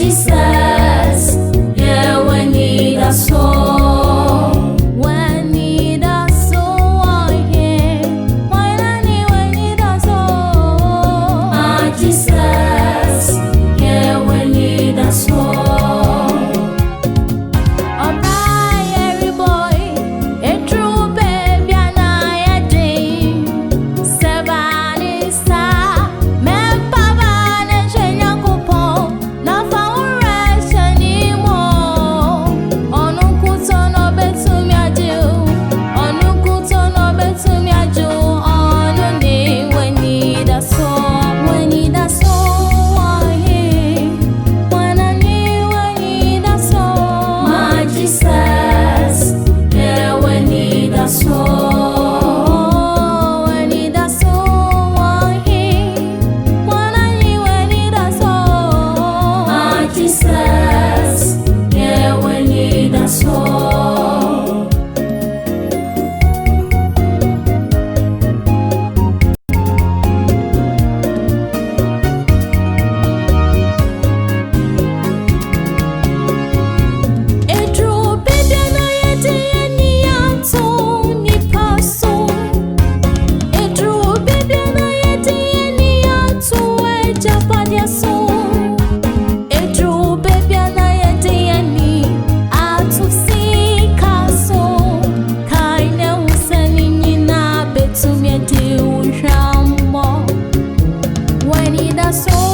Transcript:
Jesus, yeah, we need a soul. We need a soul, yeah. We need a soul. Jesus, yeah, we need a soul. Alright, every boy, a true baby, and I a dream. Seven star, me papa ne chenya kupo, na faure anymore. Onu kuto no betu mi aju, onu kuto no betu mi aju. Onu ni we need a soul, we need a soul, yeah. When we need a soul. Jesus, yeah, we need a soul. We need a soul, yeah. We need a soul. Jesus, yeah, we need a soul. A true baby na yeti ni anto ni paso. A true baby na yeti ni anto e japadia so. A true baby na yeti ni atu si kaso. Kaine usani ni na betu mi di unjamo. We need a soul.